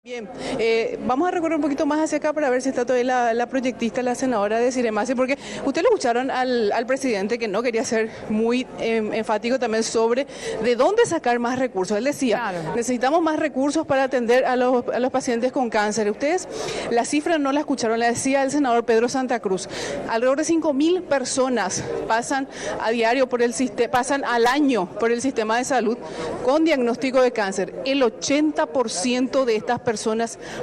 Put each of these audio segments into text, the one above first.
Bien, vamos a recorrer un poquito más hacia acá para ver si está todavía la proyectista, la senadora de Siremasi, porque ustedes lo escucharon al presidente que no quería ser muy enfático también sobre de dónde sacar más recursos. Él decía, claro, necesitamos más recursos para atender a los pacientes con cáncer. Ustedes la cifra no la escucharon, la decía el senador Pedro Santa Cruz. Alrededor de 5.000 personas pasan a diario pasan al año por el sistema de salud con diagnóstico de cáncer. El 80% de estas personas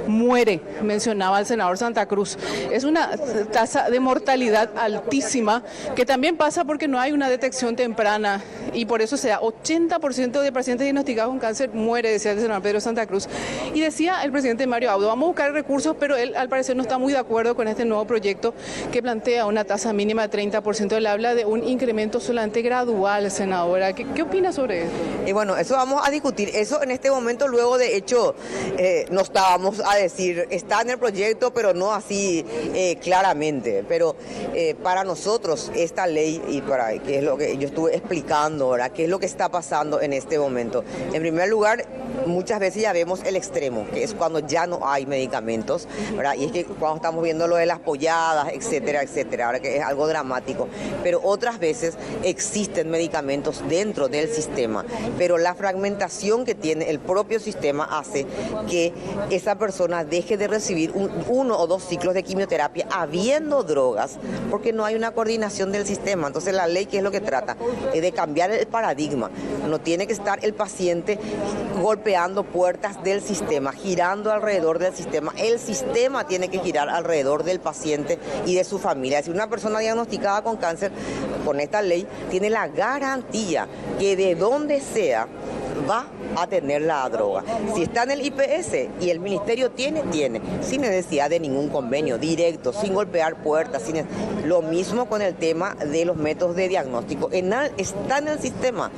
muere, mencionaba el senador Santa Cruz. Es una tasa de mortalidad altísima que también pasa porque no hay una detección temprana y por eso se da 80% de pacientes diagnosticados con cáncer muere, decía el senador Pedro Santa Cruz. Y decía el presidente Mario Audo, vamos a buscar recursos, pero él al parecer no está muy de acuerdo con este nuevo proyecto que plantea una tasa mínima de 30%. Él habla de un incremento solamente gradual, senadora. ¿Qué opina sobre esto? Y bueno, eso vamos a discutir. Eso en este momento, luego de hecho, no estábamos a decir, está en el proyecto, pero no así claramente. Pero para nosotros, esta ley, y para que es lo que yo estuve explicando ahora, qué es lo que está pasando en este momento. En primer lugar, muchas veces ya vemos el extremo, que es cuando ya no hay medicamentos, ¿verdad? Y es que cuando estamos viendo lo de las polladas, etcétera, etcétera, ahora que es algo dramático. Pero otras veces existen medicamentos dentro del sistema, pero la fragmentación que tiene el propio sistema hace que esa persona deje de recibir uno o dos ciclos de quimioterapia habiendo drogas, porque no hay una coordinación del sistema. Entonces la ley, ¿qué es lo que trata? Es de cambiar el paradigma. No tiene que estar el paciente golpeando puertas del sistema, girando alrededor del sistema. El sistema tiene que girar alrededor del paciente y de su familia. Es decir, una persona diagnosticada con cáncer, con esta ley, tiene la garantía que de donde sea va a tener la droga. Si está en el IPS y el ministerio tiene, sin necesidad de ningún convenio directo, sin golpear puertas, lo mismo con el tema de los métodos de diagnóstico. Está en el sistema.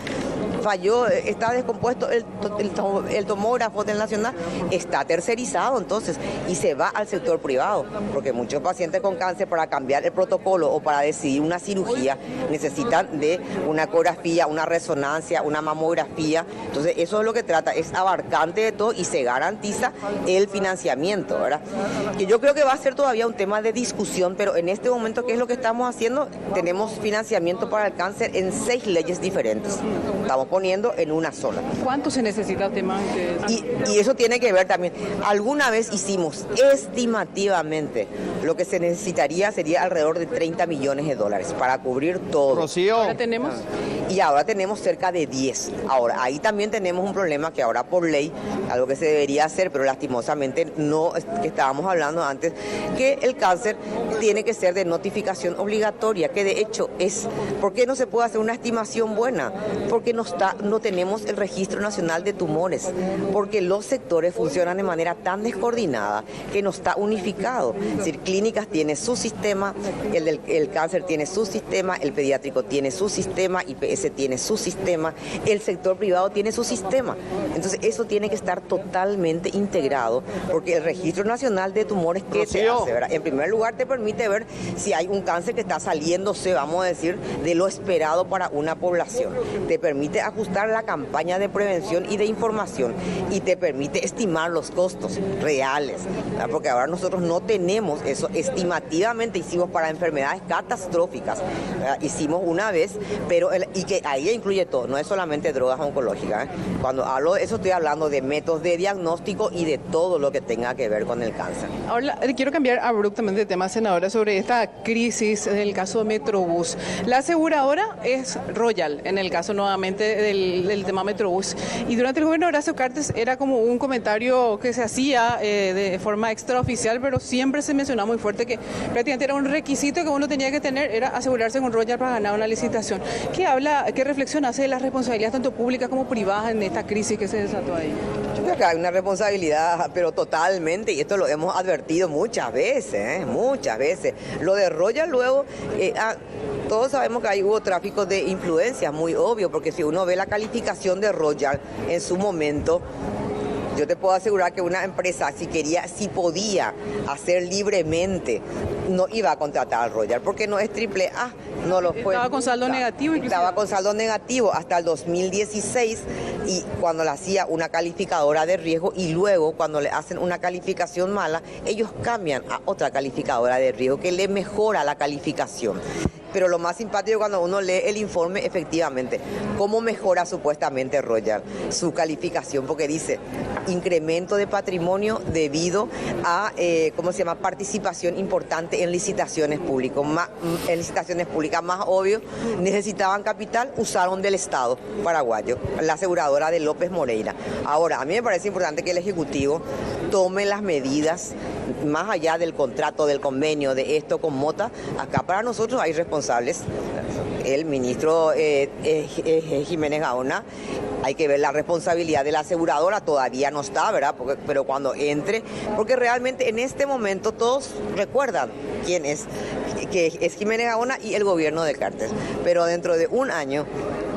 Falló, está descompuesto el tomógrafo del Nacional, está tercerizado entonces y se va al sector privado, porque muchos pacientes con cáncer para cambiar el protocolo o para decidir una cirugía necesitan de una ecografía, una resonancia, una mamografía. Entonces eso es lo que trata, es abarcante de todo y se garantiza el financiamiento, ¿verdad? Que yo creo que va a ser todavía un tema de discusión, pero en este momento, ¿qué es lo que estamos haciendo? Tenemos financiamiento para el cáncer en 6 leyes diferentes. Estamos poniendo en una sola. ¿Cuánto se necesita tema? Y eso tiene que ver también. Alguna vez hicimos estimativamente lo que se necesitaría sería alrededor de 30 millones de dólares para cubrir todo. Rocío. ¿Ahora tenemos? Y ahora tenemos cerca de 10. Ahora, ahí también tenemos un problema que ahora por ley, algo que se debería hacer, pero lastimosamente no, que estábamos hablando antes, que el cáncer tiene que ser de notificación obligatoria, que de hecho es. ¿Por qué no se puede hacer una estimación buena? Porque no tenemos el Registro Nacional de Tumores, porque los sectores funcionan de manera tan descoordinada que no está unificado. Es decir, clínicas tiene su sistema, el cáncer tiene su sistema, el pediátrico tiene su sistema, IPS tiene su sistema, el sector privado tiene su sistema. Entonces eso tiene que estar totalmente integrado, porque el Registro Nacional de Tumores, ¿qué te hace, verdad? En primer lugar te permite ver si hay un cáncer que está saliéndose, vamos a decir, de lo esperado para una población. Te permite ajustar la campaña de prevención y de información y te permite estimar los costos reales, ¿verdad? Porque ahora nosotros no tenemos eso. Estimativamente hicimos para enfermedades catastróficas, ¿verdad? Hicimos una vez, pero y que ahí incluye todo, no es solamente drogas oncológicas, ¿eh? Cuando hablo de eso estoy hablando de métodos de diagnóstico y de todo lo que tenga que ver con el cáncer. Ahora quiero cambiar abruptamente de tema, senadora, sobre esta crisis del caso de Metrobús. La aseguradora es Royal, en el caso nuevamente del tema Metrobús. Y durante el gobierno de Horacio Cartes era como un comentario que se hacía de forma extraoficial, pero siempre se mencionaba muy fuerte que prácticamente era un requisito que uno tenía que tener, era asegurarse con Royal para ganar una licitación. ¿Qué reflexión hace de las responsabilidades tanto públicas como privadas en esta crisis que se desató ahí? Yo creo que hay una responsabilidad, pero totalmente, y esto lo hemos advertido muchas veces, muchas veces. Lo de Royal luego, todos sabemos que ahí hubo tráfico de influencias, muy obvio, porque si uno ve la calificación de Royal en su momento, Yo te puedo asegurar que una empresa, si podía hacer libremente, no iba a contratar al Royal, porque no es AAA, no lo fue. Estaba con saldo negativo. Estaba con saldo negativo hasta el 2016 y cuando le hacía una calificadora de riesgo y luego cuando le hacen una calificación mala, ellos cambian a otra calificadora de riesgo que le mejora la calificación. Pero lo más simpático cuando uno lee el informe, efectivamente, cómo mejora supuestamente Royal su calificación, porque dice incremento de patrimonio debido a, participación importante en licitaciones públicas. Más obvio, necesitaban capital, usaron del Estado paraguayo, la aseguradora de López Moreira. Ahora, a mí me parece importante que el Ejecutivo tome las medidas más allá del contrato, del convenio, de esto con Mota. Acá para nosotros hay responsables. El ministro Jiménez Gaona, hay que ver la responsabilidad de la aseguradora, todavía no está, ¿verdad? Pero cuando entre, porque realmente en este momento todos recuerdan quién es, que es Jiménez Gaona y el gobierno de Cartes. Pero dentro de un año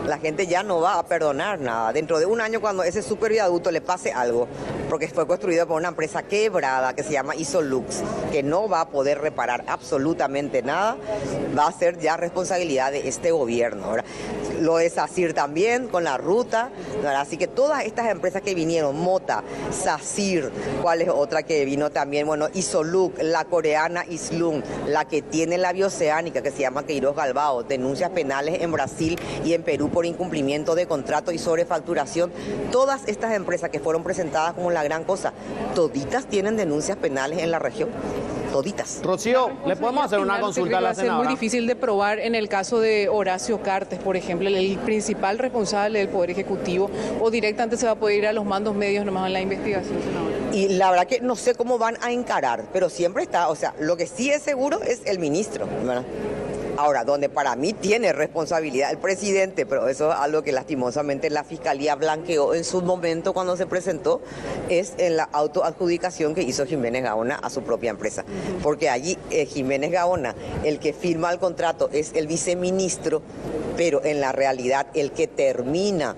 la gente ya no va a perdonar nada. Dentro de un año, cuando ese superviaducto le pase algo, porque fue construido por una empresa quebrada que se llama Isolux, que no va a poder reparar absolutamente nada, va a ser ya responsabilidad de este gobierno, ¿verdad? Lo es SACIR también con la ruta, ¿verdad? Así que todas estas empresas que vinieron, Mota, SACIR, ¿cuál es otra que vino también? Bueno, Isolux, la coreana Islum, la que tiene la bioceánica que se llama Queiroz Galbao, denuncias penales en Brasil y en Perú por incumplimiento de contrato y sobrefacturación. Todas estas empresas que fueron presentadas como la gran cosa, toditas tienen denuncias penales en la región. Toditas. Rocío, ¿le podemos hacer una consulta a la senadora? Va a ser muy difícil de probar en el caso de Horacio Cartes, por ejemplo, el principal responsable del Poder Ejecutivo, o directamente se va a poder ir a los mandos medios nomás en la investigación, senadora. Y la verdad que no sé cómo van a encarar, pero siempre está, o sea, lo que sí es seguro es el ministro, ¿verdad? Ahora, donde para mí tiene responsabilidad el presidente, pero eso es algo que lastimosamente la Fiscalía blanqueó en su momento cuando se presentó, es en la autoadjudicación que hizo Jiménez Gaona a su propia empresa. Porque allí Jiménez Gaona, el que firma el contrato es el viceministro, pero en la realidad el que termina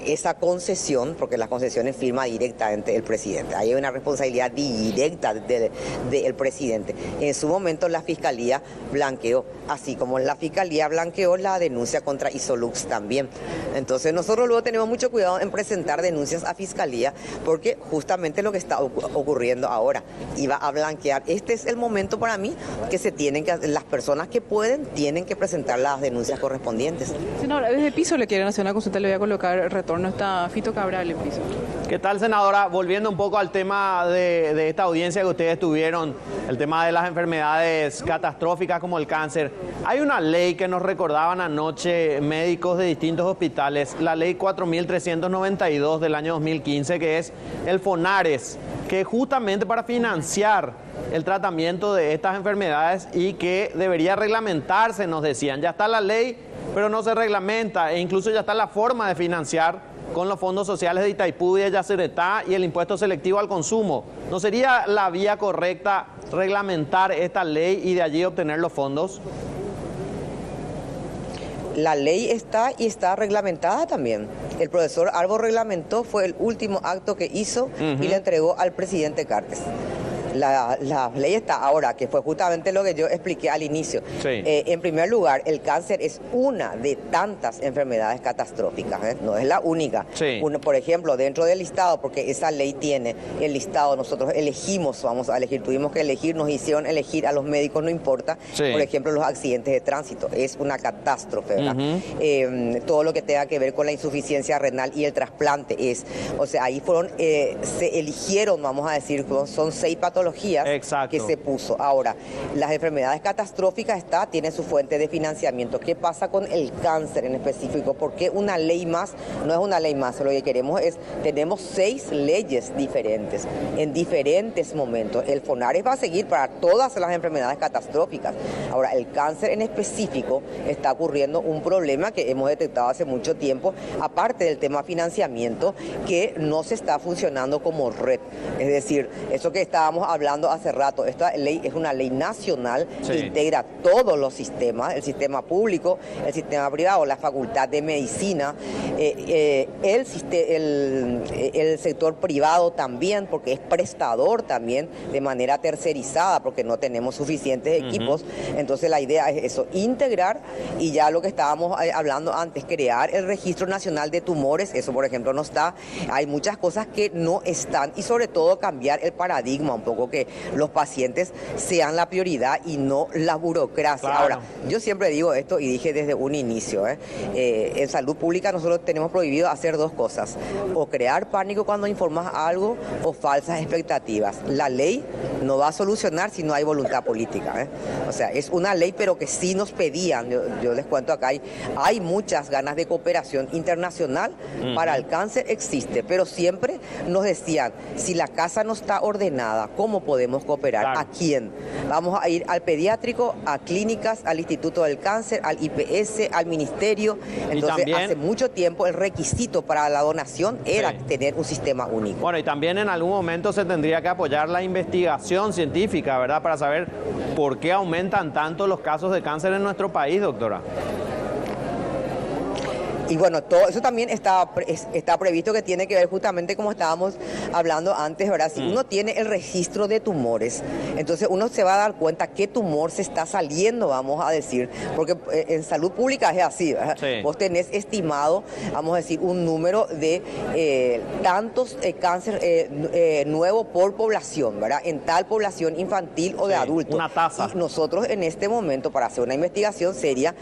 esa concesión, porque las concesiones firma directamente el presidente. Ahí hay una responsabilidad directa del presidente. En su momento la Fiscalía blanqueó, así como la Fiscalía blanqueó la denuncia contra Isolux también. Entonces nosotros luego tenemos mucho cuidado en presentar denuncias a Fiscalía, porque justamente lo que está ocurriendo ahora iba a blanquear. Este es el momento para mí que las personas que pueden tienen que presentar las denuncias correspondientes. Senadora, desde piso le quieren hacer una consulta, le voy a colocar el retorno, está Fito Cabral en piso. ¿Qué tal, senadora? Volviendo un poco al tema de esta audiencia que ustedes tuvieron, el tema de las enfermedades catastróficas como el cáncer. Hay una ley que nos recordaban anoche médicos de distintos hospitales, la ley 4.392 del año 2015, que es el FONARES, que justamente para financiar el tratamiento de estas enfermedades y que debería reglamentarse, nos decían. Ya está la ley, pero no se reglamenta, e incluso ya está la forma de financiar con los fondos sociales de Itaipú y de Yacyretá y el impuesto selectivo al consumo. ¿No sería la vía correcta reglamentar esta ley y de allí obtener los fondos? La ley está y está reglamentada también. El profesor Arbo reglamentó, fue el último acto que hizo y le entregó al presidente Cartes. La ley está ahora, que fue justamente lo que yo expliqué al inicio. Sí. En primer lugar, el cáncer es una de tantas enfermedades catastróficas, no es la única. Sí. Por ejemplo, dentro del listado, porque esa ley tiene el listado, nosotros elegimos, vamos a elegir, tuvimos que elegir, nos hicieron elegir a los médicos, no importa. Sí. Por ejemplo, los accidentes de tránsito, es una catástrofe, ¿verdad? Todo lo que tenga que ver con la insuficiencia renal y el trasplante o sea, ahí se eligieron, vamos a decir, son 6 patologías. Exacto. Que se puso. Ahora, las enfermedades catastróficas tiene su fuente de financiamiento. ¿Qué pasa con el cáncer en específico? ¿Por qué una ley más? No es una ley más, lo que queremos tenemos 6 leyes diferentes en diferentes momentos. El FONARES va a seguir para todas las enfermedades catastróficas. Ahora, el cáncer en específico está ocurriendo un problema que hemos detectado hace mucho tiempo, aparte del tema financiamiento, que no se está funcionando como red. Es decir, eso que estábamos hablando hace rato, esta ley es una ley nacional que integra todos los sistemas, el sistema público, el sistema privado, la facultad de medicina, el sector privado también, porque es prestador también de manera tercerizada, porque no tenemos suficientes equipos. Entonces la idea es eso, integrar, y ya lo que estábamos hablando antes, crear el Registro Nacional de Tumores, eso por ejemplo no está. Hay muchas cosas que no están, y sobre todo cambiar el paradigma un poco, que los pacientes sean la prioridad y no la burocracia. Claro. Ahora, yo siempre digo esto y dije desde un inicio, en salud pública nosotros tenemos prohibido hacer dos cosas: o crear pánico cuando informas algo, o falsas expectativas. La ley no va a solucionar si no hay voluntad política. O sea, es una ley, pero que sí nos pedían. Yo les cuento acá, hay muchas ganas de cooperación internacional para el cáncer, existe, pero siempre nos decían, si la casa no está ordenada, ¿cómo podemos cooperar? Claro. ¿A quién? Vamos a ir al pediátrico, a clínicas, al Instituto del Cáncer, al IPS, al Ministerio. Entonces, también, hace mucho tiempo el requisito para la donación era tener un sistema único. Bueno, y también en algún momento se tendría que apoyar la investigación científica, ¿verdad? Para saber por qué aumentan tanto los casos de cáncer en nuestro país, doctora. Y bueno, todo eso también está previsto, que tiene que ver justamente como estábamos hablando antes, ¿verdad? Si uno tiene el registro de tumores, entonces uno se va a dar cuenta qué tumor se está saliendo, vamos a decir, porque en salud pública es así, ¿verdad? Sí. Vos tenés estimado, vamos a decir, un número de tantos cáncer nuevo por población, ¿verdad? En tal población infantil o de adultos. Una tasa. Y nosotros en este momento, para hacer una investigación seria,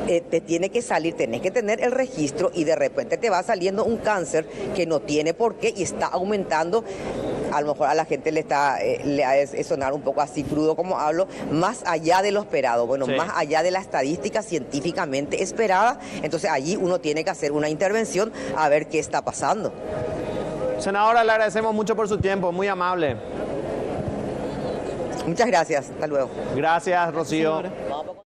te tiene que salir, tenés que tener el registro, y de repente te va saliendo un cáncer que no tiene por qué y está aumentando. A lo mejor a la gente le ha de sonar un poco así crudo como hablo, más allá de lo esperado, bueno, más allá de la estadística científicamente esperada. Entonces allí uno tiene que hacer una intervención a ver qué está pasando. Senadora, le agradecemos mucho por su tiempo, muy amable. Muchas gracias, hasta luego. Gracias, Rocío. Senadora.